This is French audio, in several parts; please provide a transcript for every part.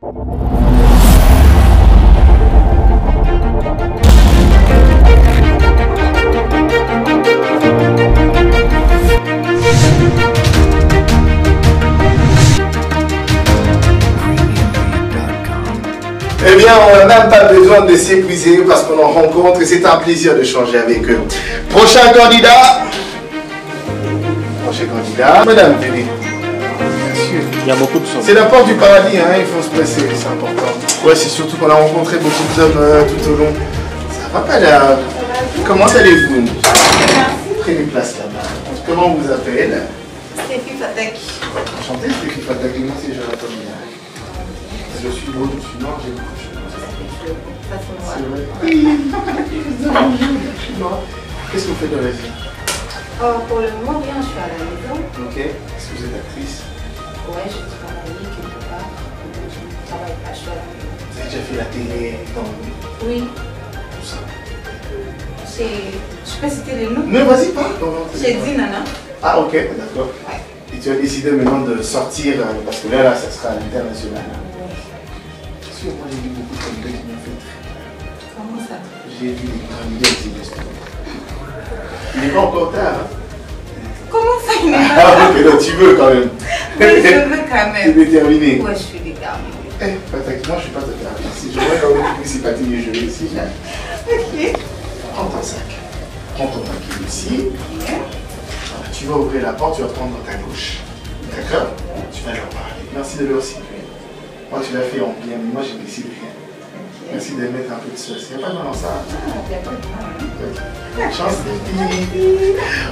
Eh bien, on n'a même pas besoin de s'épuiser parce qu'on en rencontre et c'est un plaisir de changer avec eux. Prochain candidat. Madame, venez. Bien sûr. Il y a beaucoup de choses. C'est la porte du paradis, hein, il faut se presser, c'est important. Ouais, c'est surtout qu'on a rencontré beaucoup d'hommes tout au long. Ça va pas là. Comment allez-vous? Prenez place là-bas. Comment on vous appelle? Stéphie Fatek. Enchanté, Stéphie Fatek. Merci, Jonathan Millard. Je suis beau, je suis noir, j'ai beaucoup de choses. C'est vrai. Qu'est-ce que vous faites dans la vie? Pour le moment, rien, je suis à la maison. Ok. Est-ce que vous êtes actrice? Ouais, je travaille quelque part. Je ne travaille pas, je suis à la maison. Vous avez déjà fait la télé dans... Oui. Tout ça. Je peux citer les noms? Mais vas-y, pas. J'ai dit Nana. Ah, ok, d'accord. Ouais. Et tu as décidé maintenant de sortir, parce que là, ça sera à l'international. Sûr, moi j'ai vu beaucoup de candidats qui m'ont fait très peur. Comment ça? J'ai vu des candidats qui disent il n'est pas encore tard. Hein? Comment ça, il n'est pas tard? tard? Ok, donc tu veux quand même. Oui, je veux quand même. Tu es déterminé? Ouais, je suis déterminée. Eh, Patrick, moi je suis pas déterminé. Si je vois quand même que c'est pas tes jeux ici. Ok. Prends ton sac. Prends ton paquet ici. Yeah. Tu vas ouvrir la porte, tu vas prendre dans ta gauche. D'accord? Tu vas leur parler. Merci de leur citer. Moi tu l'as fait en bien, mais moi j'ai décidé rien. Merci de mettre un peu de sauce. Il n'y a pas de mal dans ça. Il n'y a pas de mal. Chance.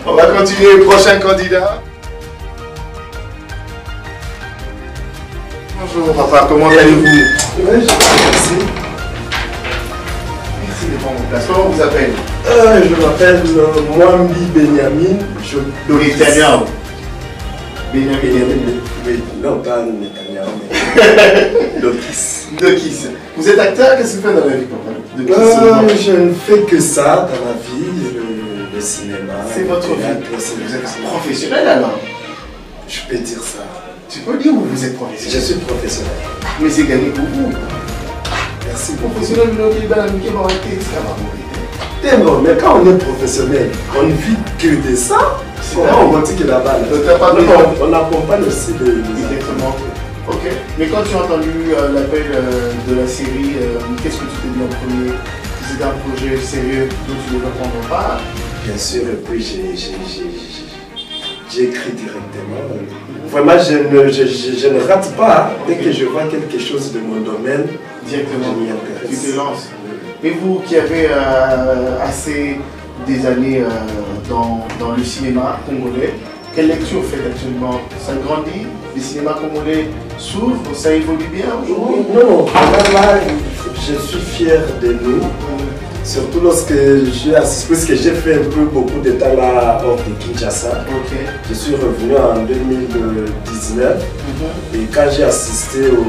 On va continuer. Prochain candidat. Bonjour papa, comment allez-vous? Oui, merci. Merci de prendre place. Comment on vous appelle? Je m'appelle Mwambi Benyamin. Netanyahu. Benyamin. Oui, non, pas Netanyahu, mais Dokis. Dokis. Vous êtes acteur? Qu'est-ce que vous faites dans la vie, papa? Je ne fais que ça dans la vie, le cinéma. C'est votre vie. Vous êtes un professionnel alors? Je peux dire ça. Tu peux dire où vous êtes professionnel? Je suis professionnel. Mais c'est gagné pour vous. Merci beaucoup. Professionnel, vous n'avez pas qui va arrêter, ça va mourir. Non, mais quand on est professionnel, on ne vit que de ça. Comment on dit que là-bas, on accompagne aussi de... Exactement. Ok. Mais quand tu as entendu l'appel de la série, qu'est-ce que tu t'es dit en premier? C'était un projet sérieux dont tu devais prendre part? Bien sûr, et puis j'ai écrit directement. Vraiment, je ne rate pas. Dès que je vois quelque chose de mon domaine, directement, je m'y intéresse. tu te lances. Et vous qui avez assez des années dans le cinéma congolais, quelle lecture faites actuellement? Ça grandit? Le cinéma congolais s'ouvre? Ça évolue bien aujourd'hui? Non, là, je suis fier de nous. Surtout lorsque j'ai assisté, puisque j'ai fait un peu beaucoup de temps là hors de Kinshasa. Ok. Je suis revenu en 2019 et quand j'ai assisté au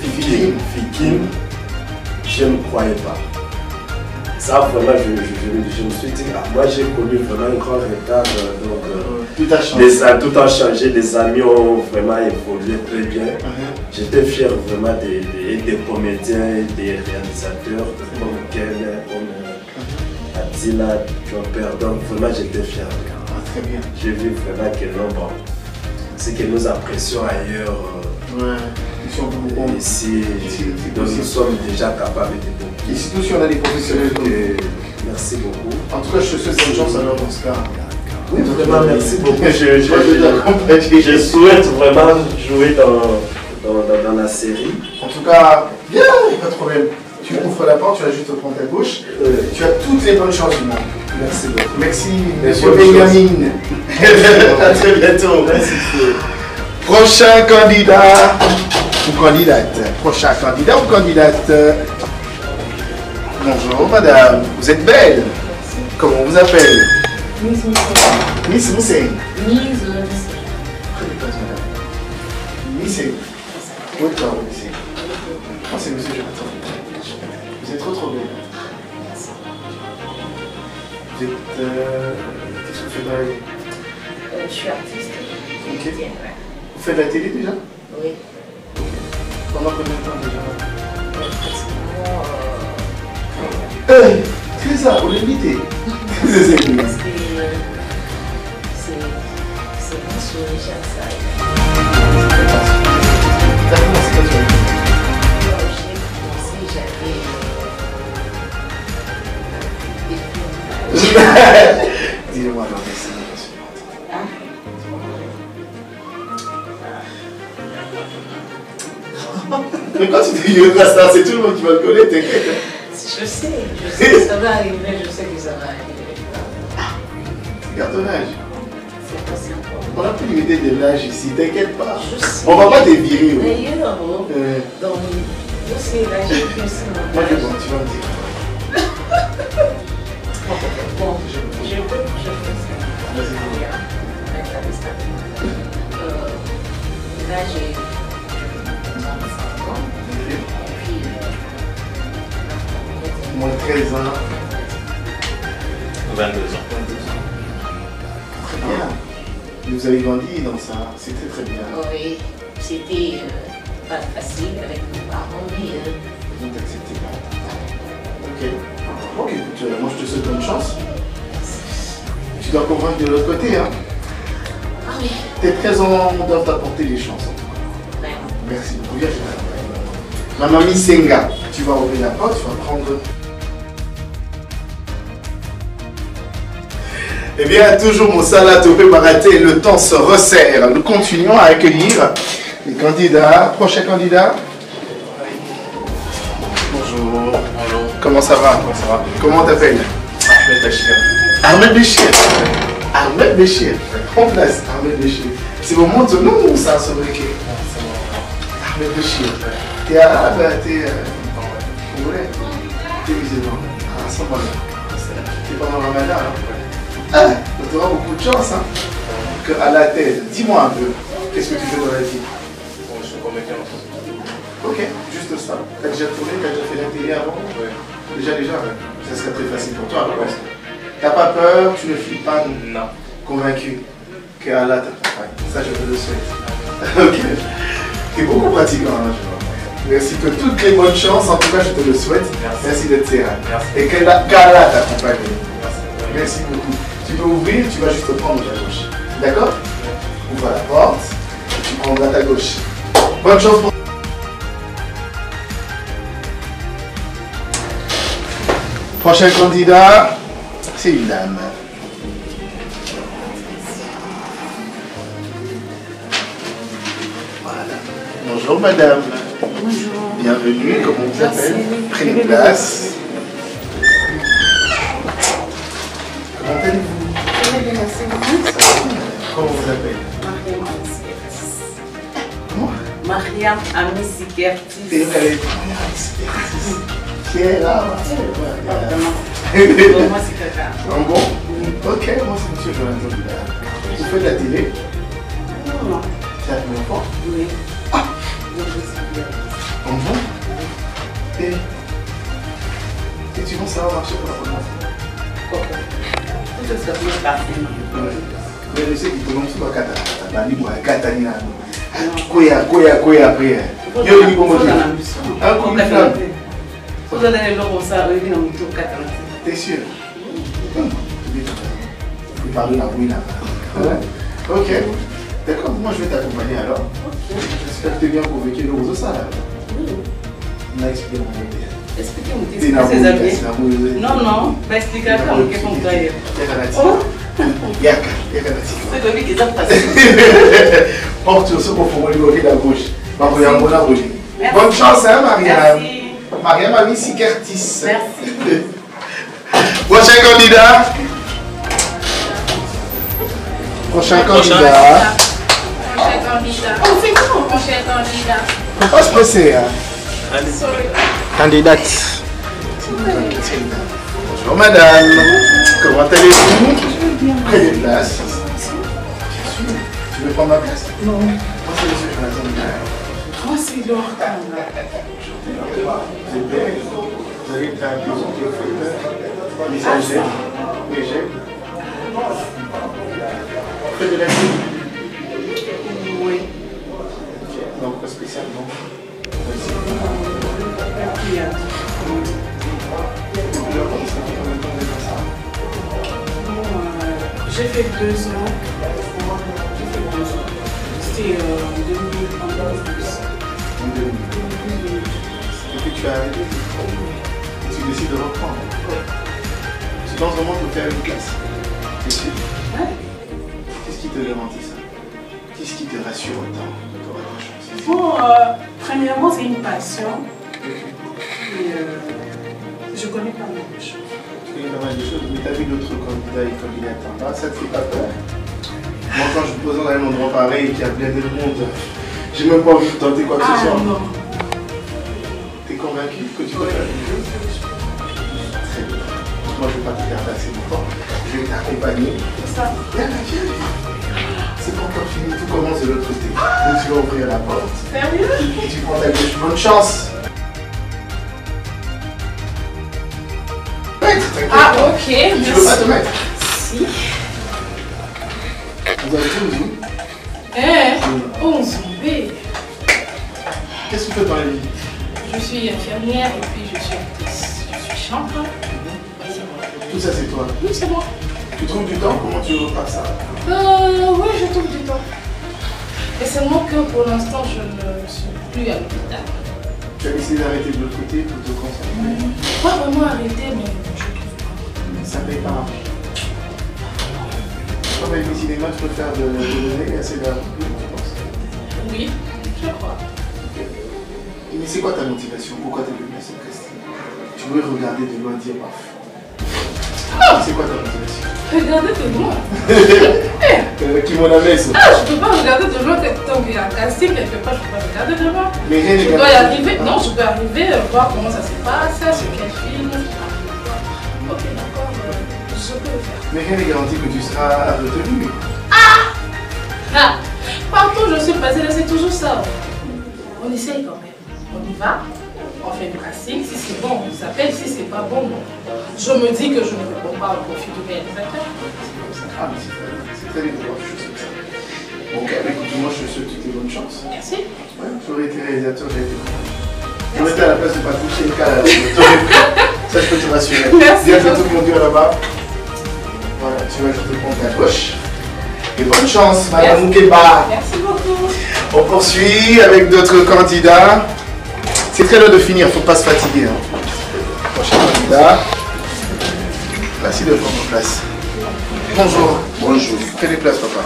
Fikim, je ne croyais pas. Ça vraiment, je me suis dit, moi j'ai connu vraiment un grand retard. Tout a changé. Tout a changé, les amis ont vraiment évolué très bien. J'étais fier vraiment des comédiens et des réalisateurs comme Ken, comme Adila, Jumper. Donc vraiment j'étais fier. Très bien. J'ai vu vraiment que non, bon, c'est que nous apprécions ailleurs. Ici, nous sommes déjà capables de beaucoup. Ici, nous, si on a des professionnels. Merci beaucoup. En tout cas, je te souhaite bonne chance alors dans ce cas. Oui, vraiment, merci beaucoup. Je souhaite vraiment jouer dans la série. En tout cas, bien, il n'y a pas de problème. Tu ouvres la porte, tu vas juste prendre ta gauche. Tu as toutes les bonnes chances du monde. Merci beaucoup. Merci, monsieur Benyamin. À très bientôt. Merci. Prochain candidat ou candidate. Prochain candidat ou candidate. Bonjour madame, vous êtes belle. Comment on vous appelle? Miss Moussé. Miss Moussé. Miss Moussé. Prenez place madame. Missé. Où est-ce que Missé? Oh, c'est monsieur Jonathan. Vous êtes trop belle. Vous êtes... qu'est-ce que vous faites dans la vie? Je suis artiste. Ok. Vous faites de la télé déjà? Oui. C'est ça, on l'invite. Parce que c'est bon sourire chaque ça. T'as commencé comme ça? J'ai commencé, Dis-moi alors, merci. Mais quand tu dis ça, c'est tout le monde qui va le connaître, t'inquiète. Je sais que ça va arriver, je sais que ça va arriver. Regarde ton âge. C'est possible. On a plus limité de l'âge ici, t'inquiète pas. Je sais. On va pas te virer. D'ailleurs, donc, je sais, là, j'ai plus ça. Moi, je vois, tu vas me dire. Bon, je peux ça. Vas-y. Là, j'ai 35 ans. Puis, Moins de 13 ans. 22 ans. Très bien. Vous avez grandi dans ça, c'est très très bien. oui, c'était pas facile avec mes parents, mais Vous acceptez pas. Ok. Ok, écoute, moi je te souhaite bonne chance. Tu dois convaincre de l'autre côté, hein. ah oui, Tes 13 ans doivent t'apporter des chances. vraiment. Merci beaucoup. Viens, ma mamie Senga, tu vas ouvrir la porte, tu vas prendre. Eh bien, toujours Moussala Topé Baraté, le temps se resserre. Nous continuons à accueillir les candidats. Prochain candidat. Bonjour. Bonjour. Comment ça va? Comment t'appelles? Ahmed Bachir. Ahmed Béchir. Ahmed Béchir. En place, Ahmed Béchir. C'est au moment de nom ou ça, ce briquet? Ahmed Béchir. T'es arabe, t'es congolais? T'es musulman. Ah, ça va. T'es pas dans le ramadan, hein? Ah, tu auras beaucoup de chance, hein? Que à la tête. Dis-moi un peu, qu'est-ce que tu fais dans la vie? Bon, je suis comédien en fait. Ok, juste ça. T'as déjà tourné, t'as déjà fait la télé avant? Ouais. Déjà, ouais. Ça serait très facile pour toi, je pense. T'as pas peur, tu ne flippes pas, non? Non. Convaincu que Allah t'accompagne. Ça, je te le souhaite. Ok. T'es beaucoup pratiquant, hein, je vois. Merci que toutes les bonnes chances, en tout cas, je te le souhaite. Merci. d'être serré. Merci. Et qu'Allah t'accompagne. Merci. Merci beaucoup. Tu peux ouvrir, tu vas juste prendre ta gauche. D'accord? Ouvre la porte, tu prendras ta gauche. Bonne chance pour prochain candidat, c'est une dame. Voilà. Bonjour madame. Bonjour. Bienvenue, comment vous Merci. appelez? Prenez place. Comment allez-vous? Très bien, merci beaucoup. Comment vous appelez? Comment? Mariam Amissi Kertis. C'est une calée. Qui est là? Pour moi, c'est quelqu'un. Un bon? Ok, moi c'est monsieur Jonathan Bidard. Vous faites de la télé? Non. C'est la première fois? Oui. Ah! Donc, je suis bien. Un bon? Et tu penses que ça va marcher pour la première fois? Pourquoi? Tout ce que je veux passer. Mais je sais qu'il faut non seulement Katana, Katana, Koya après. Yo, il dit comment dire? Un coup de flamme. Vous allez le voir ça, oui, dans mon tour 4 ans. T'es sûr? Tu parles de la bouille là. Ok. D'accord, moi je vais t'accompagner alors. J'espère que tu es bien convaincu de l'eau ça là. On a expliqué mon côté. Expliquez-moi, T'es qu'est-ce que c'est c'est la bouille. Non, non, bah expliquez à quand, qu'est-ce qu'on doit dire. Yaka, Yaka. C'est que lui qui a passé. Porte sur ce qu'on fait au de la gauche. Merci. Bonne chance, hein, Mariam. Merci. Mariam Amissi Kertis. Merci. Prochain candidat. Prochain candidat. Prochain candidat. Oh, c'est bon. Prochain candidat. Faut pas se presser, hein. Sorry. Candidate. Bonjour madame. Comment allez-vous? Prenez place. Tu veux prendre ma place? Non. Moi c'est monsieur Jonathan Bidard. Moi, c'est l'or. Vous êtes belle. Vous avez été un peu messager. Léger. Faites de la vie. Oui. Donc pas spécialement. Durant, ça fait combien de temps de ça? J'ai fait 2 ans. J'ai fait 2 ans. C'était en 2011. En 2012. Et puis tu as arrêté. Et tu décides de reprendre. Tu penses vraiment te faire une classe? T'es sûr? Ouais. Qu'est-ce qui te garantit ça? Qu'est-ce qui te rassure autant de ton chance? Bon, premièrement, c'est une passion. Et je connais pas mal de choses. Tu connais pas mal de choses, mais tu as vu d'autres candidats et candidates en bas, ça te fait pas peur? Moi, quand je me pose dans un endroit pareil qui a blindé le monde, j'ai même pas envie de tenter quoi que ce soit. Non. T'es convaincu que tu vas faire quelque chose? Très bien. Moi, je vais pas te garder assez longtemps. Je vais t'accompagner. C'est ça. C'est pas encore fini, tout commence de l'autre côté. Donc tu vas ouvrir la porte. Sérieux? Et tu prends ta gauche. Bonne chance! T'inquiète. Ah, ok, merci. Tu veux pas te mettre? Si. Vous avez tout vu? 11 B. Qu'est-ce que tu fais dans la vie? Je suis infirmière et puis je suis actrice. Je suis chanteuse. Oui, c'est moi. Tout ça c'est toi. Oui, c'est moi. Tu trouves du temps? Comment tu repars ça? Oui, je trouve du temps. Et seulement que pour l'instant, je ne suis plus à l'hôpital. Tu as décidé d'arrêter de l'autre côté pour te concentrer? Pas vraiment arrêter, mais je trouve pas. Ça paye pas. Comme avec le cinéma, tu peux faire de donner assez d'argent, tu penses? Oui, je crois. Mais c'est quoi ta motivation? Pourquoi tu es venu à cette casting? Tu veux regarder de loin dire paf. C'est quoi ta motivation? Regardez de loin. Qui m'en a mis ça? Ah, je peux pas regarder de loin tant qu'il y a un casting quelque part, je peux pas regarder de loin. Mais rien Je n'est dois y garanti. arriver. Non, je peux arriver, voir comment ça se passe, sur quel film. Ok, d'accord, je peux le faire. Mais rien n'est garanti que tu seras retenu. Ah, partout où je suis passée, là, c'est toujours ça. On essaye quand même. On y va, on fait le casting. Si c'est bon, on s'appelle. Si c'est pas bon, non. Je me dis que je ne réponds pas au profit du réalisateur. Ah, mais c'est très bien de voir des choses comme ça. Bon, ok, bah, écoute, moi je te souhaite toutes les bonnes chances. Merci. Ouais, j'aurais été réalisateur, j'aurais été content. J'aurais été à la place de Patrick Chenka, là. Ça, je peux te rassurer. Merci. Dis à tout mon Dieu là-bas. Voilà, tu vas juste prendre ta gauche. Et bonne chance, Madame Moukeba. Merci beaucoup. On poursuit avec d'autres candidats. C'est très long de finir, faut pas se fatiguer. Hein. Prochain candidat. Merci de prendre place. Bonjour. Bonjour. Prenez place, papa.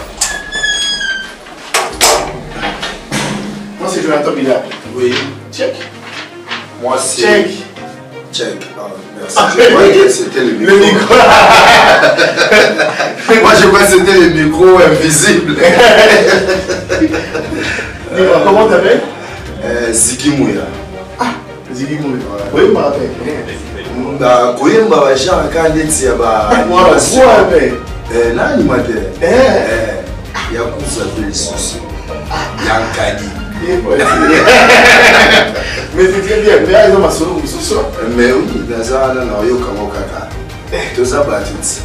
Moi, c'est Jonathan Billa. Oui. Check. Moi c'est. Check. Check. Ah, merci. Je croyais que c'était le micro. Le micro. Moi je croyais que c'était le micro invisible. Dis-moi, comment t'appelles? Ziggy Mouya. Ziggy Mouya. Oui, je me rappelle. Na koyemba bajara kandi neti ya ba Moi, animateur ya kuza pe lisusu ya nkadi. Mais c'est très bien, mais ils ont ma solo mosusu. Mais oui, naza wana na oyokango kaka toza bato ti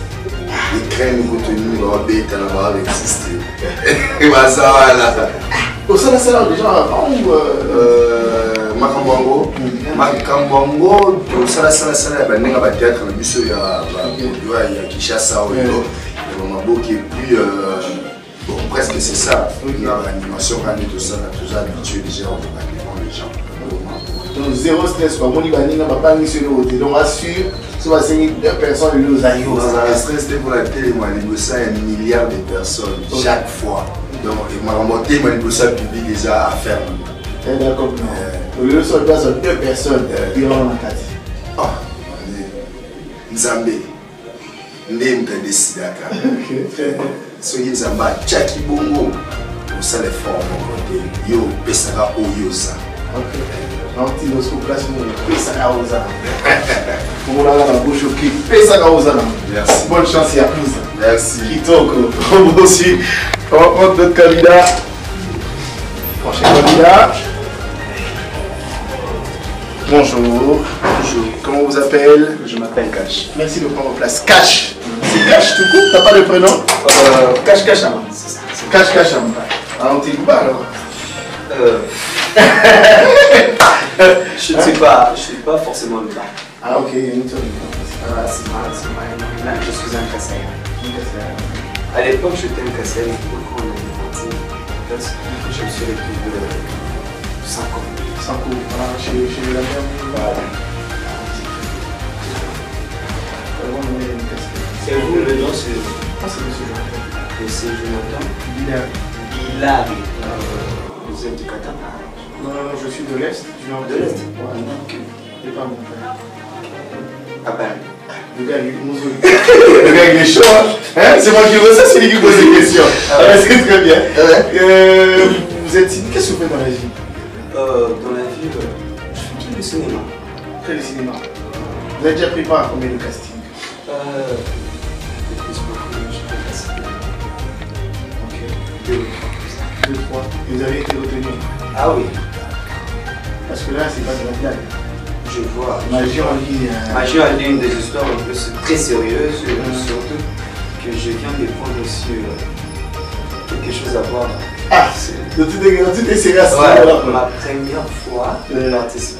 ekrane kotoni babeta na baexiste baza wana osalasala déjà avant ou makambo yango tosalasala ya bandenge bateatre na biso ya Kinshasa oyo ya bamaboki et puis bon, presque c'est ça. L'animation quand on est habitué déjà au devant les gens. Donc zéro stress quoi. Mon ibani n'a pas mis sur le côté. Donc assure, si on va signer 2 personnes, il nous a eu. Le stress c'était pour la télé, moi négocier 1 milliard de personnes chaque fois. Donc ma remontée, ma négocier public déjà à faire. D'accord. Le lieu sur place 2 personnes. Il y en a 4. Ah, Nzambe. Ndembe décidaka. Soki Nzamba tchaki bongo osala effort mon côté yo pesaka oyoza. Ok. Donc tu dois se placer mon pesaka oza. Pour la bouche qui pesaka oza. Merci. Bonne chance et à plus. Merci. Kitoko. On aussi. On va prendre d'autres candidats. Prochain candidat. Bonjour. Bonjour. Comment on vous appelle? Je m'appelle Cash. Merci de prendre place. Cash. C'est Cash tout court? T'as pas de prénom? Cash. Cash. Ah, on t'écoute pas alors? Je ne suis pas forcément le bas. Ah, ok, il y a une autre. C'est mal. Là, je suis un Kassaïen. À l'époque, j'étais un Kassaïen, beaucoup en Haïti. Je me suis retrouvé 5 ans. 5 ans, voilà, chez la mère. Voilà. C'est vous le nom, c'est... Ah, c'est monsieur Jonathan. Monsieur Jonathan. Bilal. Vous êtes du Qatar? Non, je suis de l'Est. Du nord De l'Est? Ouais. C'est pas mon frère. À Paris. Le gars, il est chaud, hein? C'est moi qui reçois, c'est lui qui pose des questions. C'est très bien. Vous êtes... Qu'est-ce que vous faites dans la vie? Dans la vie, je fais tout le cinéma. Que le cinéma. Vous avez déjà pris part à combien de castings? Ok. 2 ou 3. Et vous avez été retenu? Ah oui. Parce que là, c'est pas de la blague. Je vois. Magie en ligne. Magie en ligne, des histoires un peu très sérieuses, surtout que je viens de prendre aussi quelque chose à voir. Ah, de toutes les séries à ce ouais, moment-là. ma première fois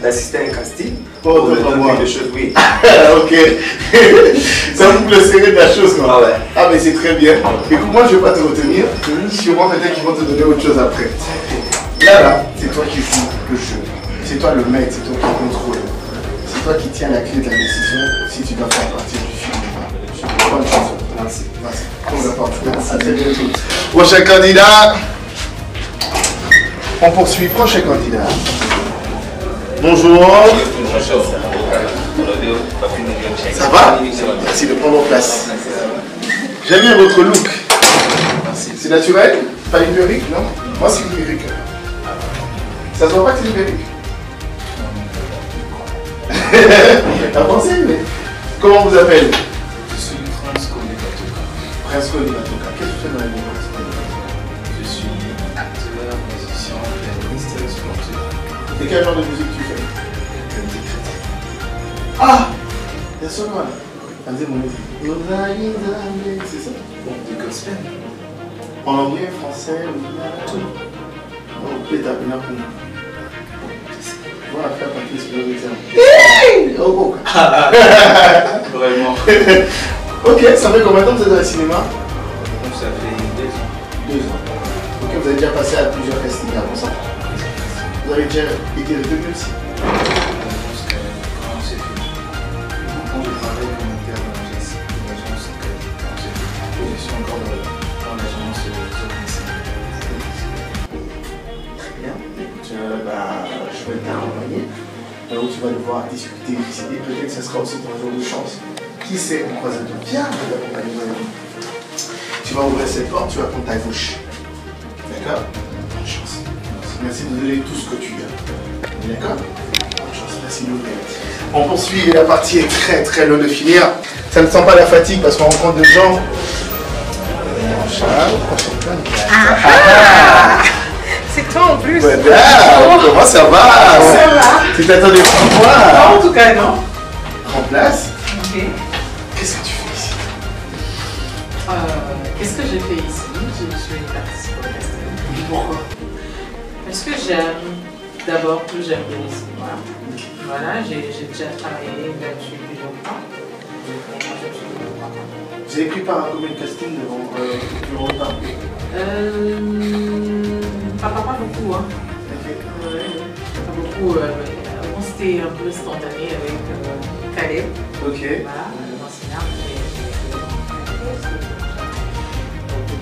d'assister à un casting. Oh, quelque chose, oui. Ok. Ça vous le serré de la chose, quoi. Ah ouais. Ah, mais c'est très bien. Écoute, moi, je ne vais pas te retenir. Sûrement, peut-être qu'ils vont te donner autre chose après. Là, c'est toi qui joues le jeu. C'est toi le maître, c'est toi qui contrôle. C'est toi qui tiens la clé de la décision si tu dois faire partie du film ou pas. Bonne chance. Merci. On va partir. À très bientôt. Prochain candidat. On poursuit. Prochain candidat. Bonjour. Ça va? Merci de prendre place. J'aime bien votre look. C'est naturel? Pas une perruque, non? Moi, c'est une perruque. Ça se voit pas que c'est une perruque? T'as pensé, mais... Comment on vous appelle? Je suis Prince Kolibatoka. Prince Kolibatoka. Qu'est-ce que tu fais dans la vie, Prince Kolibatoka? Je suis acteur, musicien, pianiste et sportif. Et quel genre de musique tu fais? Musique chrétienne. Ah! Il y a ce nom là. On dit mon musique. C'est ça? Du gospel. En anglais, français, tout. Oh, peut-être à peine pour nous. Voilà, faire partie sur le terme. Oh, bon. Vraiment. Ok, ça fait combien de temps que vous êtes dans le cinéma? Donc ça fait 2 ans. 2 ans. Ok, vous avez déjà passé à plusieurs castings avant ça. Vous avez déjà été retenu aussi. Quand c'est fini. Quand je travaille comme interne dans l'agence quand c'est fini. Je suis encore dans l'agence de Très bien. Écoute, je vais t'accompagner. Là où tu vas devoir discuter, décider. Peut-être que ce sera aussi ton jour de chance. Qui sait, on croise un peu. Viens, je vais t'accompagner. Tu vas ouvrir cette porte, tu vas prendre ta gauche. D'accord? Bonne chance. Merci de donner tout ce que tu as. D'accord? Bonne chance. Merci de l'ouvrir. On poursuit, la partie est très loin de finir. Ça ne sent pas la fatigue parce qu'on rencontre des gens. Charles, prochaine candidat. C'est toi en plus. Voilà, comment ça va? Ça va. Tu t'attendais pas à moi? Non, en tout cas, non. En place. Ok. Qu'est-ce que tu fais ici? Qu'est-ce que j'ai fait ici? Je suis participante au casting. Pourquoi? Parce que j'aime, d'abord, que j'aime bien le cinéma. Voilà, j'ai déjà travaillé là-dessus depuis longtemps. Vous avez pris part à combien de castings durant le temps? Pas beaucoup, hein. Pas beaucoup. Bon, c'était un peu spontané avec Caleb. Ok. Voilà, l'enseignant.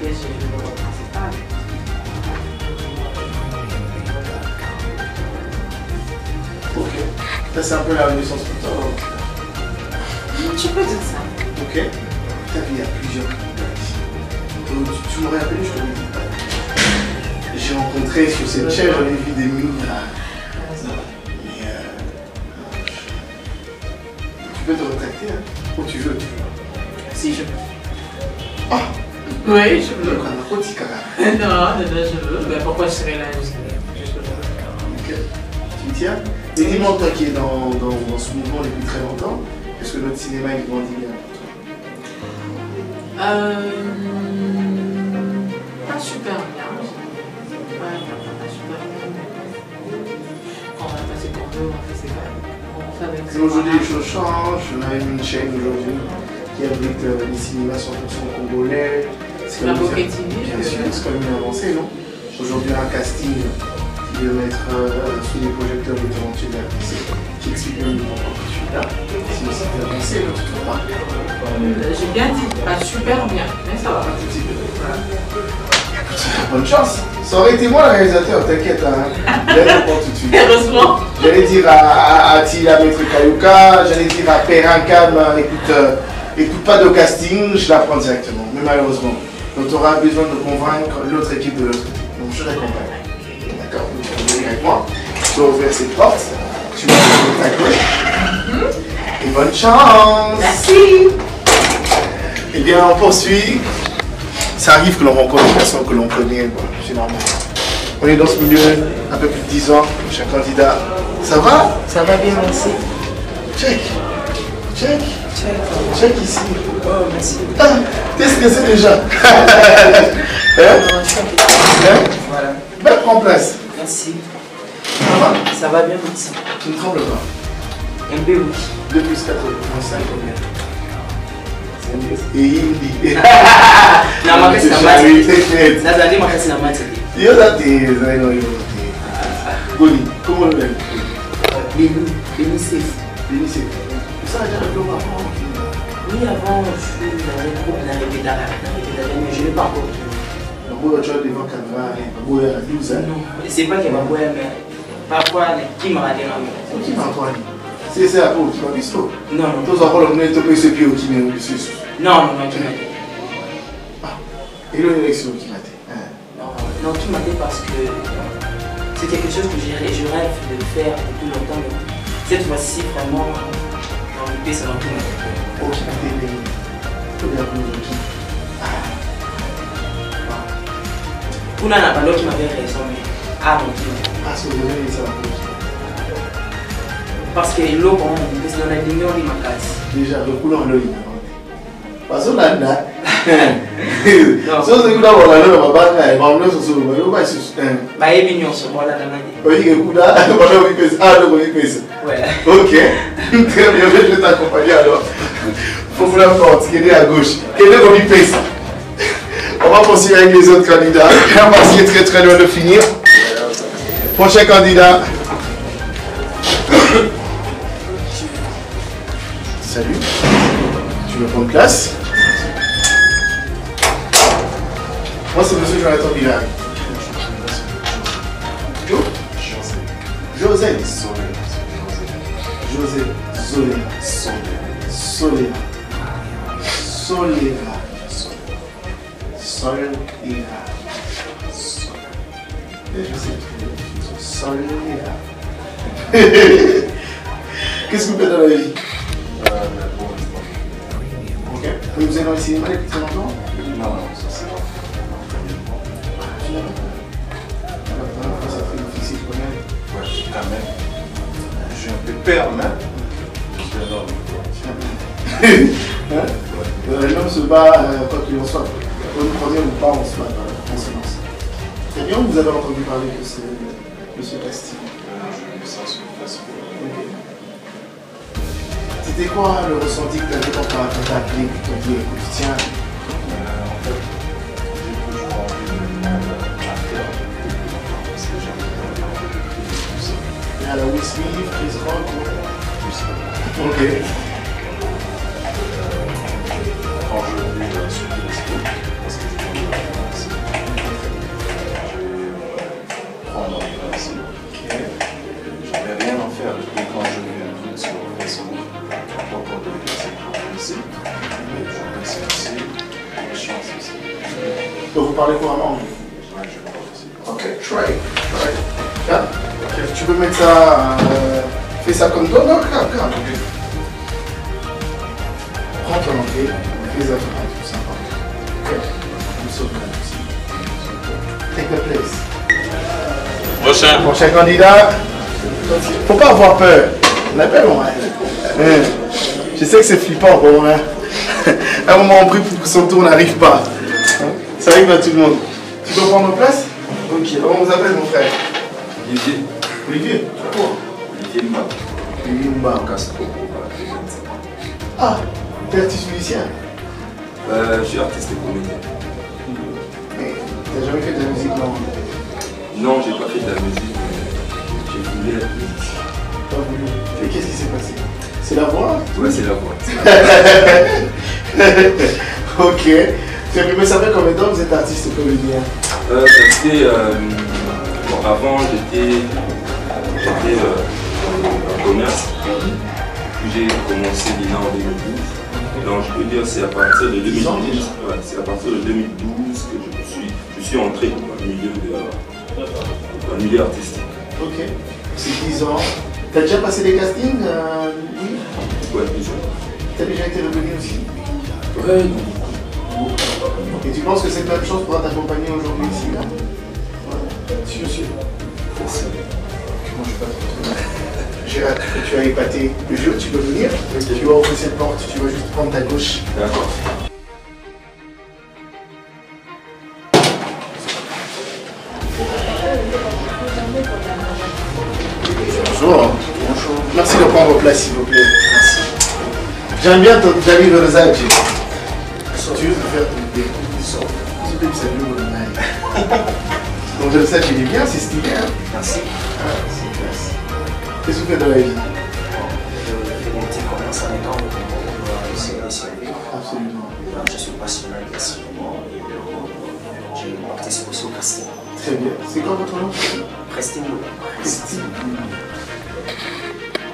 J'ai joué le rôle principal. Ok. Ça, c'est un peu la renaissance pour toi. Tu peux dire ça. Ok. T'as vu, il y a plusieurs candidats ici. Tu m'aurais appelé, je t'aurais dit. J'ai rencontré sur cette chaîne, j'en ai vu des mines. Tu peux te retracter, hein? Où tu veux. Si je veux. Ah! Oui, je veux. Donc, on a petit caractère. Non, je veux. Ben, pourquoi je serais là jusqu'à Ok. Tu tiens? Et dis-moi, toi qui es dans ce mouvement depuis très longtemps, est-ce que notre cinéma il grandit bien pour toi? Pas super bien. Pas super bien. Quand on a passé pour deux, on fait ses fait avec Mais aujourd'hui, les choses changent. On a une chaîne aujourd'hui qui abrite les cinémas 100% congolais. C'est La comme Bokeh une- TV. Bien sûr, c'est comme une avancée, non? Aujourd'hui, un casting qui veut mettre sous les projecteurs de Toronto de la RDC, qui explique même pourquoi je suis là. C'est aussi une avancée, non? Tu trouves pas? J'ai bien dit, pas super bien, mais ça va. Bonne chance. Ça aurait été moi le réalisateur, t'inquiète, hein. Je vais répondre tout de suite. Heureusement. J'allais dire à Tila Maître Kayuka, j'allais dire à Perrancam, écoute pas de casting, je la prends directement. Mais malheureusement. Donc tu auras besoin de convaincre l'autre équipe de l'autre équipe. Donc je l'accompagne. D'accord? Donc tu vas venir avec moi, tu vas ouvrir cette porte, tu vas ouvrir ta gauche. Et bonne chance. Merci. Eh bien, on poursuit. Ça arrive que l'on rencontre des personnes que l'on connaît, bon, c'est normal. On est dans ce milieu un peu plus de 10 ans, chaque candidat. Ça va? Ça va bien, merci. Check. Check. Check. Check ici. Oh, merci. Ah, t'es stressé déjà. Hein? Voilà. Ben, prends place. Merci. Ça va? Ça va bien, merci. Tu ne trembles pas. Un peu, oui. 2 plus 4, 5 combien? Et il dit. Na makasi na mati. Na Nazali makasi na mati. yo that is, I know you. Goli, comment le même? Béni safe. Bénissez. Ça a déjà le plan avant. Oui, avant, je suis dans un groupe de répétition, mais je n'ai pas encore. Donc, tu as devant caméra, il y a 12 ans. Non, c'est pas qu'il m'a boire, mais parfois, qui m'a raté la main. Qui Antoine? C'est à vous, tu m'as visto? Non, non. Tous encore, on est topé ce pied au qui m'est au-dessus. Non, non, tu m'as dit. Et l'élection qui m'a dit? Non, tu m'as dit parce que c'est quelque chose que je rêve de faire depuis longtemps, mais cette fois-ci, vraiment, dans le pays, c'est dans tout le monde. Oh, qui m'a dit? Tout bien pour nous qui? Kuna n'a pas l'autre qui m'avait raison, mais mon Dieu. Ah, c'est vrai, ça va. Parce que l'eau, quand on dit, c'est dans la ligne, on dit ma casse. Déjà, le couleur de l'île. Parce qu'on a là. Si on se dit là, on a là, on va pas on va se sauver. On va se sauver. Bah, il est mignon ce mois-là dans la vie. Oui, écoute là, on va faire ça. Ah, donc on va faire ça. Ouais. Ok. Très bien, je vais t'accompagner alors. Faut vous la porte, qui est à gauche. Quel est qu'on y fait ça? On va poursuivre avec les autres candidats. On va essayer très très loin de finir. Prochain candidat. Salut. Tu veux prendre place? Moi, c'est monsieur Jonathan Bilal. Jo? José. José. Solera. Solera. Solera. Solera. Solera. Qu'est-ce que vous faites dans la vie? Ok. Vous êtes dans le cinéma depuis très longtemps? Non, ça c'est bon. Ça fait difficile quand même. Ouais, quand même. Je suis un peu père, mais je vais dans L'homme se bat quoi qu'il en soit. On prenait ou pas, on se bat, on se lance. Très bien, vous avez entendu parler de ce casting. Je mets ça sur Facebook. C'était quoi le ressenti que tu avais quand tu as appelé, que tu as dit, écoute, tiens. En fait, j'ai toujours envie de venir à faire parce que j'aime tout ça. Et à la Will Smith, Chris Rock, Tout ça. ok. Quand je vis sur Facebook, parce que je viens de la France, je vais prendre en principe. Je n'avais rien à faire depuis quand je vis un truc sur Facebook. Pourquoi de Facebook ici? Je reste ici. Les chances ici. Donc vous parlez couramment anglais? Ouais, je parle aussi. Ok, try. Là, tu peux mettre ça, fais ça comme toi, non, grave. Prends ton anglais, fais ça comme tout sympa. Ok, I'm so glad to see you. Take the place. Prochain candidat. Faut pas avoir peur. On a pas loin. Je sais que c'est flippant pour moi. À un moment on prie pour que son tour n'arrive pas. Ça arrive à tout le monde. Tu peux prendre place? Ok, comment on vous appelle mon frère? Olivier. Olivier, pourquoi? Olivier Mott. Yumba. Castro. Ah, t'es artiste musicien? Je suis artiste et comédien. Mais t'as jamais fait de la musique, non? Non, j'ai pas fait de la musique, mais j'ai voulu être musicien. Pas voulu. Mais qu'est-ce qui s'est passé? C'est la voix? Ouais, c'est la voix. Ok. Mais ça fait combien de temps que vous êtes artiste et comédien? Ça fait... bon, avant, j'étais en commerce. Puis j'ai commencé l'INA en 2012. Donc je peux dire que c'est à partir de 2012. Ouais, c'est à partir de 2012 que je suis entré dans le milieu artistique. Ok. C'est 10 ans. T'as déjà passé des castings? Oui. Ouais, déjà. T'as déjà été reconnu aussi? Ouais, non. Et tu penses que cette même chose pourra t'accompagner aujourd'hui ici, là? Ouais. Sûr. Merci. Moi, je suis pas trop. J'ai hâte que tu as épaté le jeu, tu peux venir. Tu vas ouvrir cette porte, tu vas juste prendre ta gauche. D'accord. Bonjour. Bonjour. Merci de prendre place, s'il vous plaît. Merci. J'aime bien ton Jali Versace. Tu veux faire des coups de sang. Donc Versace, il est bien, c'est stylé. Hein? Merci. Ah, c'est classe. Qu'est-ce que tu fais dans la vie? Je fais des petits commerces en étant au CNV. Absolument. Je suis passionné de l'enseignement et j'ai participé aussi au casting. Très bien. C'est quoi votre nom? Prestine.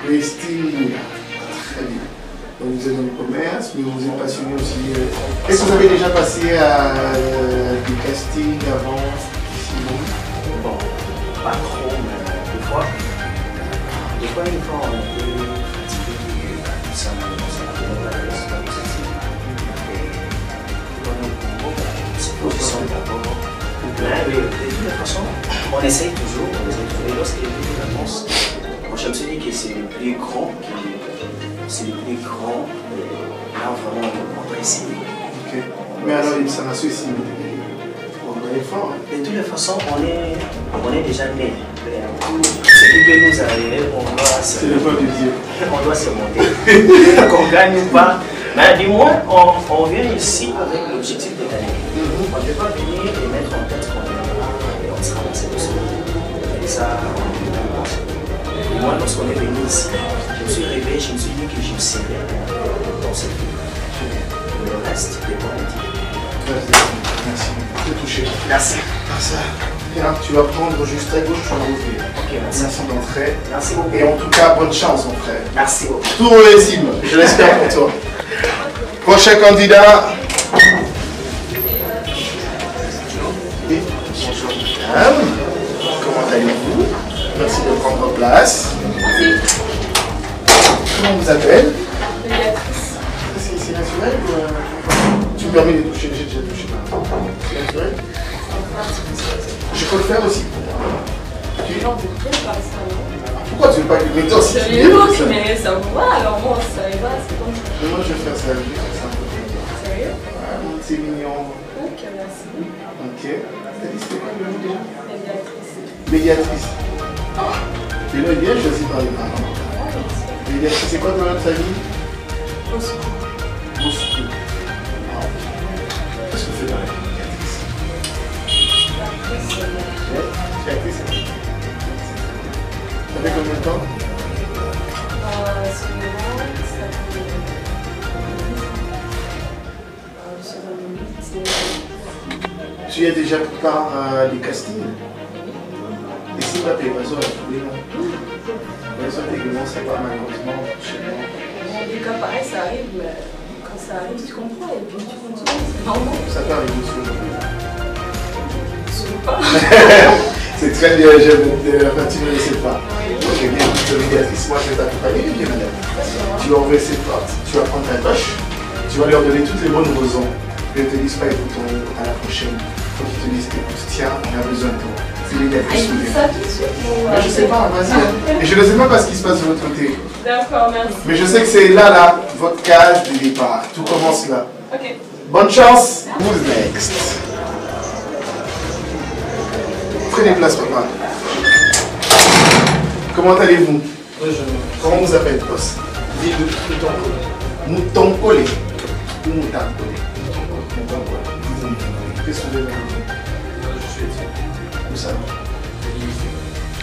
Christine. Très bien. Donc vous êtes dans le commerce, mais vous êtes passionné aussi. Est-ce que vous avez déjà passé à des castings avant? Bon, pas trop, mais des fois. Des fois, une fois, on était fatigué, ça m'a donné la c'est position d'abord. Mais de toute façon, on essaye toujours. Et lorsqu'il y a une annonce, moi je me suis dit que c'est le plus grand là vraiment on doit essayer. Ok. Mais alors ça m'a suivi. On est fort. De toute façon, on est déjà né. Ce qui peut nous arriver, c'est le peuple de Dieu. On doit se monter. Qu'on gagne ou pas. Mais du moins, on vient ici avec l'objectif de gagner. On ne peut pas venir et mettre en tête qu'on est et on sera dans cette position. Et ça, et moi, lorsqu'on est venu ici, je me suis réveillé, je me suis dit que je serais dans cette vie. Le reste dépend de Dieu. Merci. Je te toucher. Merci. Bien, tu vas prendre juste à gauche, tu vas ouvrir. Ok, merci. Merci d'entrer. Merci beaucoup. Et en tout cas, bonne chance, mon frère. Merci beaucoup. Tout réussit, je l'espère pour toi. Prochain candidat. Bonjour. Comment allez-vous? Merci de prendre place. Merci. Comment on vous appelle? Béatrice. C'est naturel ou tu me permets de toucher? J'ai déjà touché. C'est naturel? Je peux le faire aussi. Pourquoi tu veux pas que le méthode si tu veux look, mais ça me va, alors moi ça y va, c'est comme ça. Mais moi je vais faire ça juste comme ça. Sérieux? C'est mignon. Ok, merci. Ok. T'as dit c'était quoi le nom déjà? Médiatrice. Médiatrice. Ah, le nom est bien choisi par les parents. Médiatrice, c'est quoi ton nom de famille? Moscou. Moscou. Ah. Qu'est-ce que tu fais dans la vie, Médiatrice? Médiatrice. Ça fait combien de temps? Tu as déjà par les castings? Et si pas tes réseaux à trouver là? Les réseaux également, c'est pas malheureusement chez moi. Du cas pareil, ça arrive, mais quand ça arrive, tu comprends et puis tu continues. C'est normal. Ça peut arriver aussi aujourd'hui. Je ne sais pas. C'est très bien, enfin, tu ne le sais pas. Ok, bien, Médiatrice, moi je vais t'accompagner, bien madame. Tu vas ouvrir cette porte, tu vas prendre ta coche, tu vas leur donner toutes les bonnes raisons. Ils ne te disent pas, écoute, à la prochaine. Il faut qu'ils te disent, écoute, tiens, on a besoin de toi. C'est Médiatrice. Il dit ça tout de suite. Je sais pas, vas-y. Et je ne sais pas ce qui se passe de votre côté. D'accord, merci. Mais je sais que c'est là, votre case de départ. Tout commence là. Ok. Bonne chance. Who's next? Prenez place, papa. Comment allez-vous? Comment on vous appelle, boss? Ville de Moutonkolé. Ou Moutonkolé. Qu'est-ce que vous avez dit? Je suis étudiant. Où ça?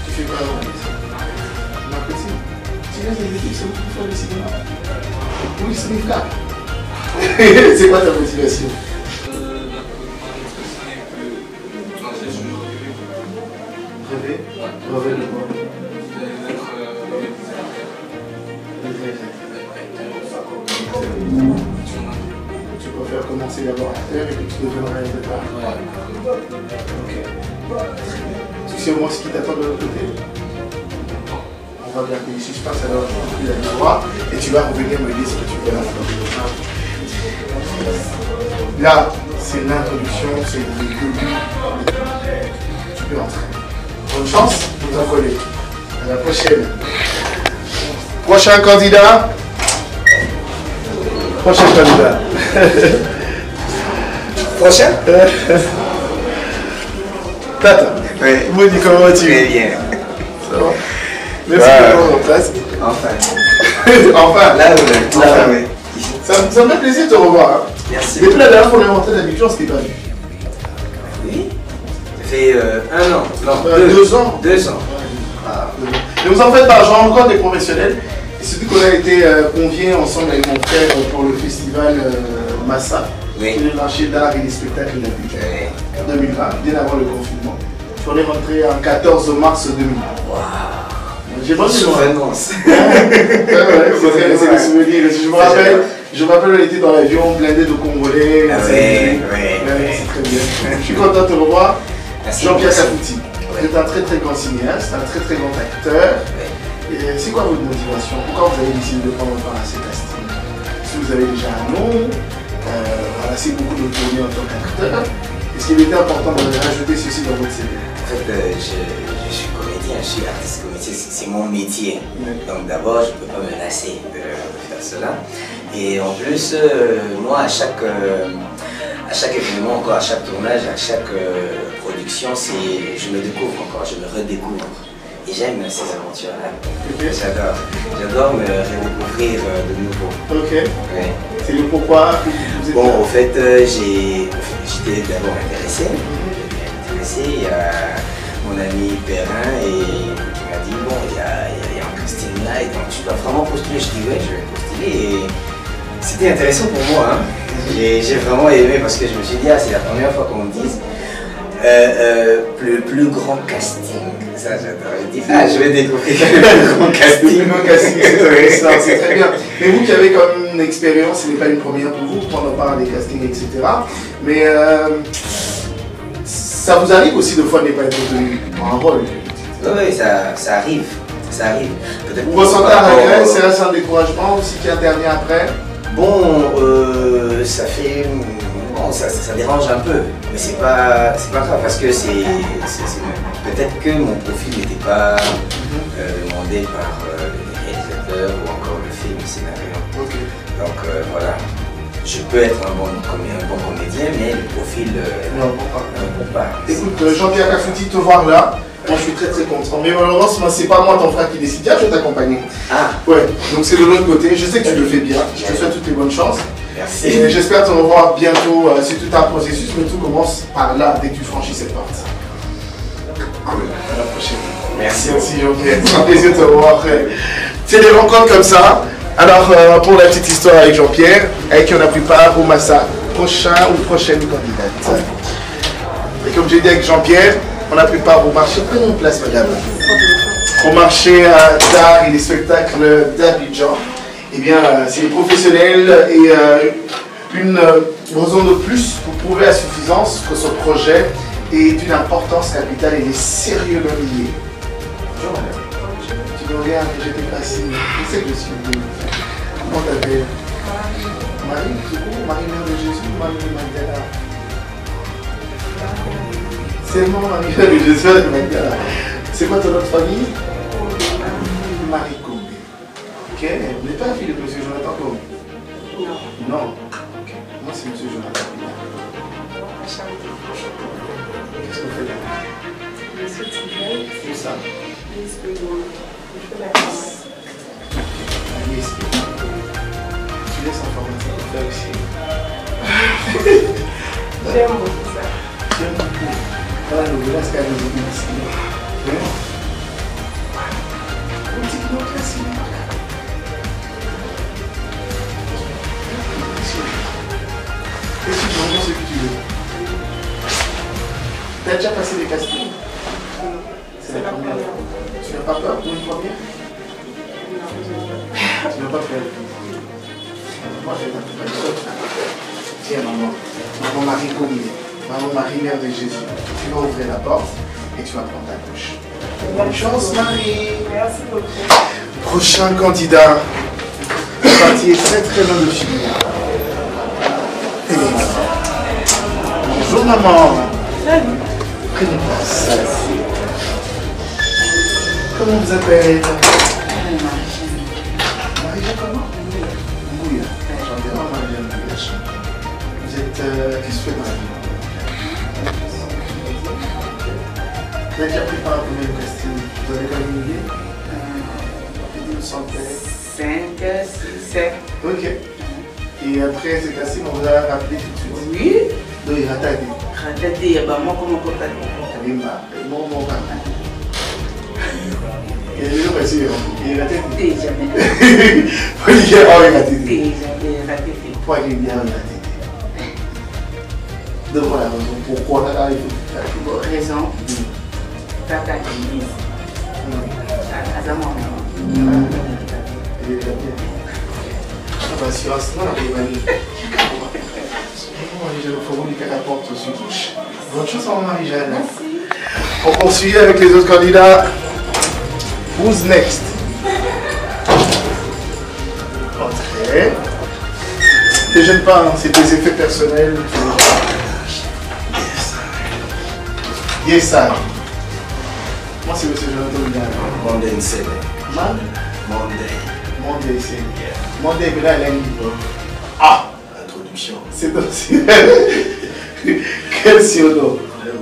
Tu fais quoi avant? Marketing. Tu laisses les équipes, c'est où qu'il faut le cinéma? Oui, c'est une flaque. C'est quoi ta motivation? Rêver? Rêver de quoi? Tu préfères commencer d'abord acteur et puis tu deviendras réalisateur. Ok. Tu sais au moins ce qui t'attend de l'autre côté? On va bien payer suspense alors tu vas aller voir et tu vas revenir me dire ce que tu fais là. Là, c'est l'introduction, c'est le début. Tu peux entrer. Bonne chance, vous en collez. À la prochaine. Prochain candidat. Prochain candidat. Prochain? Tata. Oui. Vous dites comment vas-tu? Très bien. Ça va? Merci de prendre en place. Enfin. Enfin. Là, oui. Enfin. Oui. Ça me fait plaisir de te revoir. Hein. Merci. Depuis la dernière fois qu'on est rentré d'habitude, on s'était pas vu. Oui. Ça fait 1 an. Non, 2 ans. 2 ans. Ah, ne vous en faites pas, j'en rencontre des professionnels. Et surtout qu'on a été conviés ensemble avec mon frère pour le festival Massa, Oui. qui est le marché d'art et des spectacles d'Abidjan. Oui. En 2020, bien avant le confinement. On est rentré en 14 mars 2020. Waouh. J'ai pas dit loin. Vraiment. C'est des souvenirs. Je me rappelle, on était dans l'avion blindé de Congolais. Ah c'est très bien. Je suis content de te revoir. Jean-Pierre Kafouti. Vous êtes un très très grand cinéaste, un très très grand acteur. C'est quoi votre motivation? Pourquoi vous avez décidé de prendre part à ces castings? Si vous avez déjà un nom, c'est beaucoup de tournées en tant qu'acteur. Est-ce qu'il était important de rajouter ceci dans votre CV? En fait, je suis comédien, je suis artiste comédien, c'est mon métier. Donc d'abord, je ne peux pas me lasser de faire cela. Et en plus, moi, à chaque événement, encore à chaque tournage, à chaque production, je me découvre encore, je me redécouvre. Et j'aime ces aventures-là. Okay. J'adore me redécouvrir de nouveau. Ok. Ouais. C'est le pourquoi que vous êtes Bon, là. au fait, j'étais d'abord intéressé. Il y a mon ami Perrin qui m'a dit bon, il y a un casting là, et donc tu dois vraiment postuler. Je dis ouais, je vais postuler. Et c'était intéressant pour moi. Hein. J'ai vraiment aimé parce que je me suis dit, c'est la première fois qu'on me dise le plus grand casting. Ça, j'adore. Je dis, je vais découvrir le plus grand casting. Le plus grand casting, c'est très bien. Mais vous qui avez quand même une expérience, ce n'est pas une première pour vous, prendre part des castings, etc. Mais ça vous arrive aussi de fois de ne pas être retenu en un rôle? Oui, ça arrive. Ça arrive. Vous ressentez un regret, c'est là, c'est un découragement aussi qui intervient après? Bon, ça fait... Bon, ça dérange un peu, mais c'est pas grave parce que peut-être que mon profil n'était pas demandé par le réalisateur ou encore le film, le scénario. Okay. Donc voilà, je peux être un bon comédien, mais le profil ne répond pas. Écoute, Jean-Pierre Kafouti, te voir là, moi je suis très très content. Mais malheureusement, c'est pas moi ton frère qui décide. Tiens, je vais t'accompagner. Ah. Ouais, donc c'est de l'autre côté. Je sais que tu le fais bien. Je te souhaite toutes les bonnes chances. Merci. Et j'espère te revoir bientôt. C'est tout un processus, mais tout commence par là dès que tu franchis cette porte. Cool. À la prochaine. Merci. Merci Jean-Pierre. C'est un plaisir de te revoir après. C'est des rencontres comme ça. Alors, pour la petite histoire avec Jean-Pierre, avec qui on a pris part au Massa, prochain ou prochaine candidate. Et comme j'ai dit avec Jean-Pierre, on a pris part au marché. Prenez une place, madame. Au marché d'art et des spectacles d'Abidjan. Eh bien, c'est les professionnels et une raison de plus pour prouver à suffisance que ce projet est d'une importance capitale et est sérieusement lié. Bonjour madame. Tu me regardes, j'étais facile. Je sais que je suis venu. Comment t'appelles? Marie, c'est quoi? Marie Mère de Jésus ou Marie de Magdala? C'est moi, Marie Mère de Jésus de Magdala. C'est quoi ton autre famille? Marie Combe. Ok, vous n'êtes pas la fille de M. Jonathan Combe? Non. Non. Ok, moi c'est M. Jonathan Combe. Qu'est-ce qu'on fait là? Je suis Tigray. Où ça? Je fais la classe. j'aime beaucoup ça. J'aime beaucoup. Voilà, le voilà ce qu'il y a dans le ici. Vraiment. On dit qu'il y a un classique. Et tu demandes ce que tu veux. Tu as déjà passé des castings? C'est la première fois. Tu n'as pas peur pour une première? Tu n'as pas peur? Moi, je vais t'accompagner. Tiens, maman. Maman Marie Combier. Maman Marie, Mère de Jésus. Tu vas ouvrir la porte et tu vas prendre ta couche. Bonne chance, Marie. Merci beaucoup. Prochain candidat. Le parti est très très loin de finir. Bonjour, maman. Salut. Prenez place. Comment vous appelez? Marie-Jeanne comment? Mouya. J'entends Marie-Jeanne Mouya. Vous êtes... qu'est-ce que tu fais dans la vie? Vous avez déjà préparé combien de casting? Vous avez quand même une idée? Une centaine. 5, 6, 7. Ok. Et après ces castings, on vous a rappelé tout de suite? Oui. Donc il a tagué. Ratatouille, bah moi comment on peut pas dire. Mon papa. Il est toujours passé, il est raté. Déjà, Il est raté. déjà, raté. Pourquoi il est bien raté? Donc voilà la raison pourquoi il faut faire. Raison. Tata qui dit. À maman. Il est bien. Ah bah sur Asma, il va aller. Marie-Jeanne, il faut vous dire qu'elle apporte sur touche. Bonne chance, Marie-Jeanne. Merci. On poursuit avec les autres candidats. Who's next? Entrez. Ne te gêne pas, hein, c'est des effets personnels. Yes, I. Moi, c'est M. Jonathan Vidal. Monday Nsele. Man? Monday. Monday, c'est. Monday, mais là, elle a une. Ah! Introduction. C'est aussi. Quel surnom?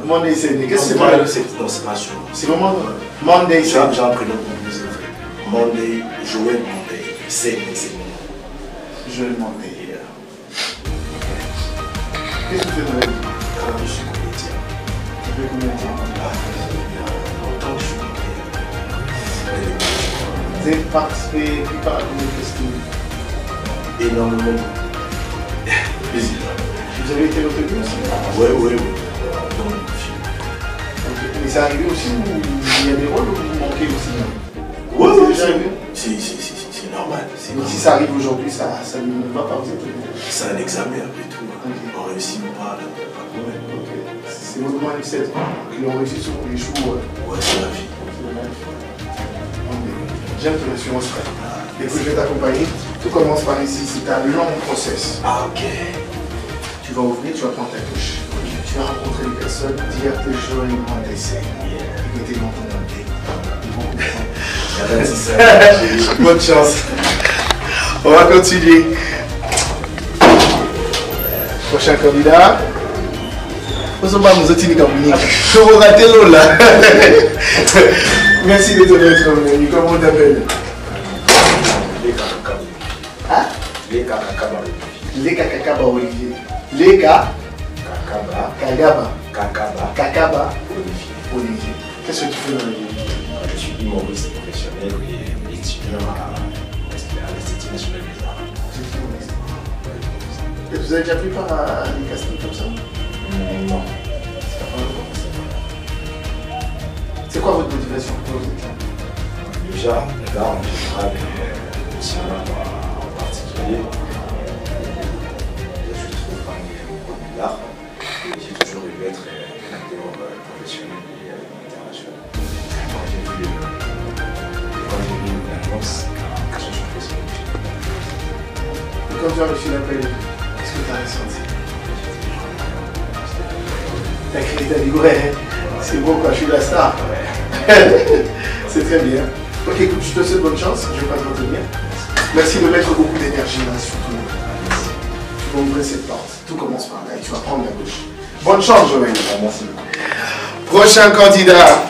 Monday, c'est. Qu'est-ce que c'est? Non, c'est pas sûr. C'est vraiment. Monday, c'est. J'ai un prénom pour vous. Monday, Joël Monday. C'est mon nom. Joël Monday. Qu'est-ce que tu fais dans la vie? Je suis comédien. Tu fais combien de temps? Longtemps que je suis comédien. Vous avez participé par combien de castings? Énormément. Plaisir. Vous avez été retenu aussi? Ouais. Dans le film. Mais c'est arrivé aussi où il y a des rôles où vous manquez aussi? Ouais, c'est arrivé. C'est normal. Donc si ça arrive aujourd'hui, ça ne va pas vous étonner. C'est un examen après tout. On réussit ou pas, pas quand même. C'est votre moins de 7 ans qui ont réussi sur les choux. Ouais, c'est la vie. J'aime ton assurance frère. Écoute, je vais t'accompagner. Tout commence par ici, c'est un long process. Ah, ok. Tu vas ouvrir, tu vas prendre ta couche. Tu vas rencontrer les personnes, dire que Joël Monday c'est. Mettez dans ton nom. Bonne chance. On va continuer. Prochain candidat. Je vous rater l'eau là. Merci de te mettre mon ami. Comment on t'appelle? Hein? Les Kakaba. Les Kakaba Olivier. Les Kakaba Olivier. Qu'est-ce que tu fais dans la vie? Je suis humoriste professionnel et étudiant à l'Institut national des arts. Et vous avez déjà pris part à des castings comme ça? Non. C'est quoi votre motivation pour vous? Déjà, l'art en général, le cinéma en particulier, je trouve parmi beaucoup de l'art. J'ai toujours voulu être un acteur professionnel et international. Quand j'ai vu l'annonce, je suis professionnel. Et quand tu as reçu l'appel, qu'est-ce que tu as ressenti? T'as crié, t'as dit ouais, c'est bon quoi, je suis la star. C'est très bien. Ok, écoute, je te souhaite bonne chance, je ne vais pas te retenir. Merci de mettre beaucoup d'énergie là, surtout. Tu vas ouvrir cette porte, tout commence par là et tu vas prendre la gauche. Bonne chance, Joël. Merci. Prochain candidat.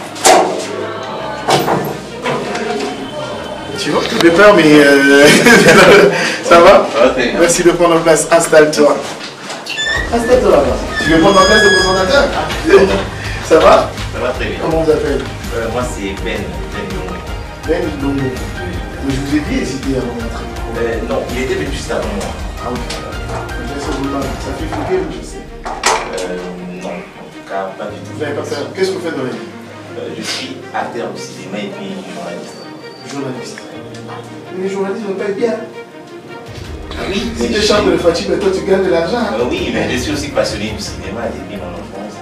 Tu vois, tu fais peur, mais ça va? Merci de prendre place. Installe-toi. Installe-toi là-bas. Tu veux prendre ma place de présentateur? Ça va? Ça va très bien. Comment on vous appelle? Moi c'est Ben Longo. Ben Longo. Mais je vous ai dit hésiter avant d'entrer. Non, il était venu juste avant moi. Ah oui. Ça fait flipper, je sais. Non, en tout cas pas du tout. Vous n'avez pas peur. Qu'est-ce que vous faites dans la vie? Je suis acteur au cinéma et puis journaliste. Journaliste. Mais les journalistes ne payent bien. Ah oui. Si tu chantes le Fatih, toi tu gagnes de l'argent. Hein? Oui, mais je suis aussi passionné du cinéma depuis mon enfance.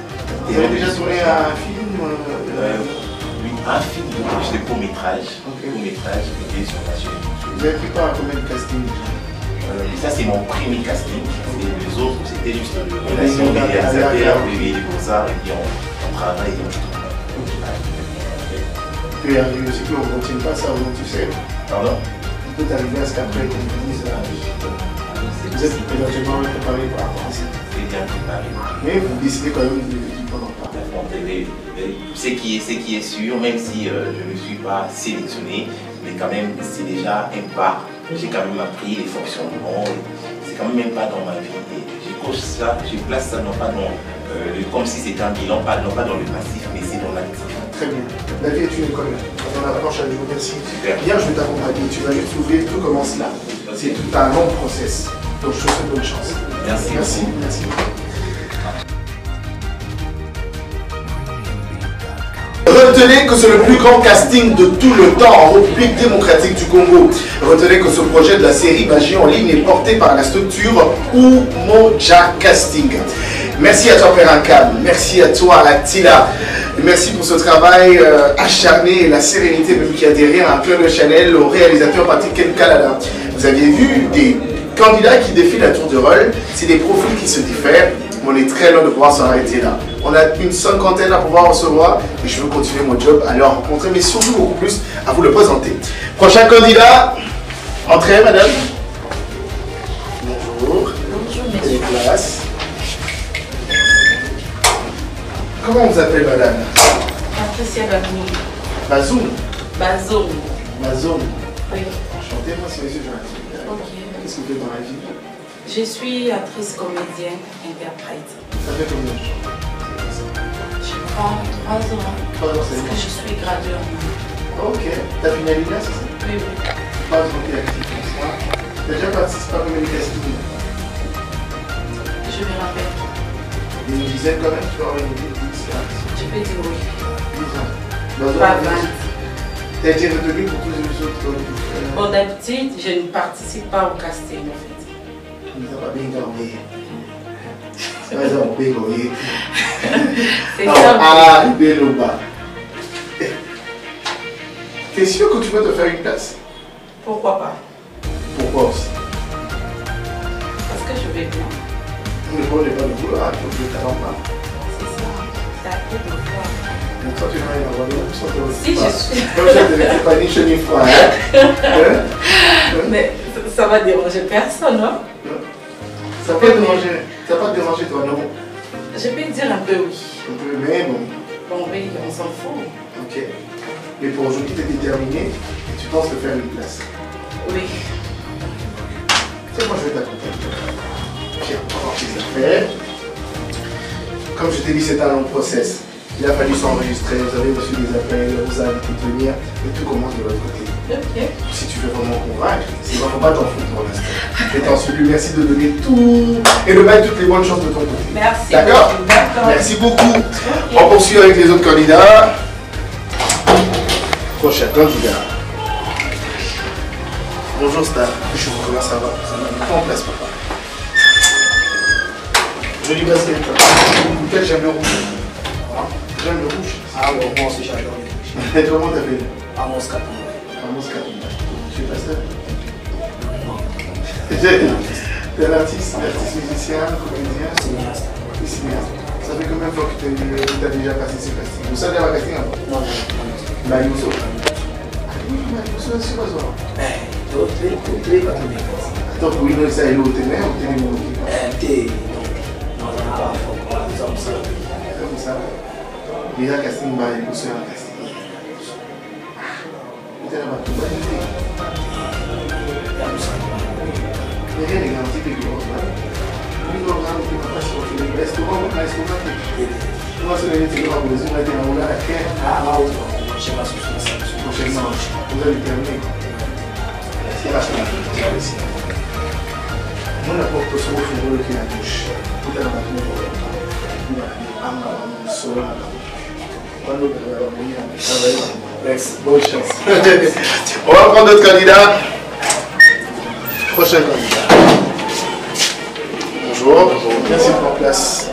Vous avez déjà tourné un film Oui, un film, juste des courts-métrages. Courts-métrages, qui est sur passionné. Vous avez pris part à combien de castings? Ça c'est mon premier casting. Et les autres, c'était juste une relation des réalisateurs, des beaux-arts, et puis on travaille. Il peut arriver aussi qu'on ne retient pas ça, tu sais. Pardon? Il peut arriver à ce qu'après, qu'on vous dise, vous êtes éventuellement préparé par rapport à ça. C'est bien préparé. Mais vous décidez quand même du pendant pas. Ce qui est sûr, même si je ne suis pas sélectionné, mais quand même, c'est déjà un pas. J'ai quand même appris les fonctionnements. C'est quand même un pas dans ma vie. Et je coche ça, je place ça non pas dans comme si c'était un bilan, non pas dans le passif, mais c'est dans l'actif. Très bien. La vie est une école. Quand on approche à nouveau, merci. Super. Bien, je vais t'accompagner. Tu vas juste ouvrir, tout commence là. C'est tout un long process. Donc je te souhaite bonne chance. Merci. Merci. Merci. Retenez que c'est le plus grand casting de tout le temps en République démocratique du Congo. Retenez que ce projet de la série Magie en ligne est porté par la structure Umoja Casting. Merci à toi Père Ankam, merci à toi Attila, merci pour ce travail acharné et la sérénité même qui a derrière un Claude Chanel au réalisateur Patrick Kenkalala. Vous aviez vu des candidats qui défilent la tour de rôle, c'est des profils qui se diffèrent. On est très loin de pouvoir s'arrêter là. On a une cinquantaine à pouvoir recevoir et je veux continuer mon job à leur rencontrer, mais surtout beaucoup plus à vous le présenter. Prochain candidat, entrez madame. Bonjour. Bonjour monsieur. Place. Comment on vous appelle madame? Patricia Bazoum. Bazoum. Bazoum. Bazoum. Oui. Enchanté, moi c'est monsieur Jonathan. Ok. Qu'est-ce que vous faites dans la vie? Je suis actrice, comédienne, interprète. Ça fait combien de temps? Je prends 3 ans. 3 ans, c'est parce que je suis graduée en maths. Ok. T'as finalisé là, c'est ça? Oui, oui. Pas de actif comme ça. T'as déjà participé à combien de castings? Je me rappelle. Une dizaine quand même, tu vas avoir une idée de 10 ans. Je peux dire oui. 10 ans. Pas 20. T'as été retenu pour tous les autres Bon, d'habitude, je ne participe pas au casting en fait. C'est pas ça, oui. C'est ça. Ah, Beloba. T'es sûr que tu veux te faire une place? Pourquoi pas? Pourquoi aussi? Parce que je vais bien. Le bon n'est pas le boulot, tu veux le talent pas. C'est ça. C'est à peu de voir. Donc toi, tu vas y avoir une option. Si, je suis. Comme ça, tu n'es pas ni chaud ni froid. Mais ça va déranger personne, non? Ça peut déranger. Ça va te déranger, toi, non? Je peux dire un peu oui. Un peu, mais bon. Bon, oui, on s'en fout. Ok. Mais pour aujourd'hui, tu es déterminé et tu penses te faire une place. Oui. C'est moi, je vais t'accompagner. Viens, on va voir tes affaires. Comme je t'ai dit, c'est un long process. Il a fallu s'enregistrer, vous avez reçu des appels, vous avez pu venir et tout commence de l'autre côté. Ok. Si tu veux vraiment convaincre, il ne faut pas t'en foutre pour l'instant. Et t'en supplie, merci de donner tout et de mettre toutes les bonnes choses de ton côté. Merci. D'accord? Merci beaucoup. Okay. On poursuit avec les autres candidats. Prochain candidat. Bonjour Star. Comment ça va? Prends place, papa. Joli basket. Lequel j'aime le rouge? J'aime le rouge. Ah bon, moi aussi j'adore le rouge. Et comment t'appelles? Amos Katumba. Amos Katumba. Tu es pasteur? T'es un artiste musicien, comédien? Cinéaste. Cinéaste. Ça fait combien de fois que tu as déjà passé ces castings? Vous savez avoir casting avant? Non, non. Mayuso. Oui, Mayuso, c'est pas ça. Toutes les patrons. Donc, oui, nous, ça est l'eau, t'es mère ou t'es numéro qui? T'es. Non, non, pas. Comme ça. Comme ça. Déjà, casting, Mayuso, un casting. Vous avez tout pas dit. Mais rien n'est garanti que vous avez. Oui, vous avez pas sur restaurant, comment c'est le restaurant pour les autres, on a la quête. Ah, oui. Prochainement, vous allez terminer. C'est la fin. Moi, la porte sur le fond qui est à gauche. Vous allez bonne chance. On va prendre notre candidat. Prochain candidat. Bonjour. Merci pour la place.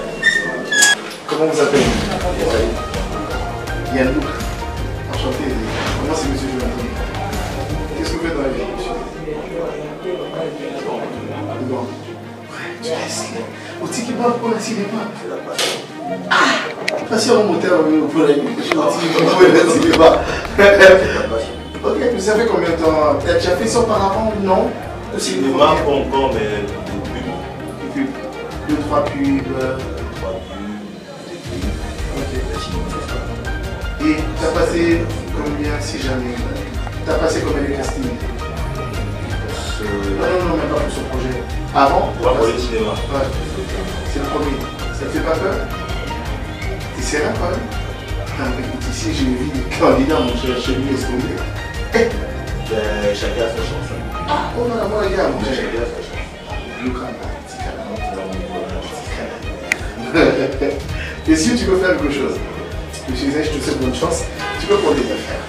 Comment vous appelez? Yannouk. Enchanté. Comment c'est monsieur Jonathan? Qu'est-ce que vous faites dans la vie, monsieur? Bon. Tu restes là. Au petit qui parle pour la cinéma. Ah! Passez en moteur pour la nuit. Je pas. Ok, mais ça fait combien de temps? Tu as fait ça auparavant ou non? Le cinéma, pas encore, mais des pubs. 2-3 pubs. Ok. Et tu as passé combien, si jamais? Tu as passé combien de castings? Non, même pas pour ce projet. Avant? Pas pour le cinéma. Ouais. C'est le premier. Ça te fait pas peur? T'es sérieux quand même? Non, mais écoute, ici j'ai vu des candidats, mon cher, chez lui, est-ce qu'on est? Chacun a sa chance. Ah, oh non, moi, regarde, mon cher. Chacun a sa chance. Le canard, et si tu peux faire quelque chose, je disais, je te souhaite bonne chance, tu peux prendre des affaires.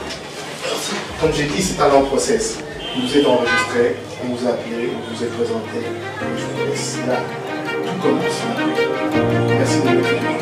Comme j'ai dit, c'est un long process. Vous êtes enregistré, on vous a appelé, on vous est présenté, je vous laisse là. Tout commence. Merci de m'écouter.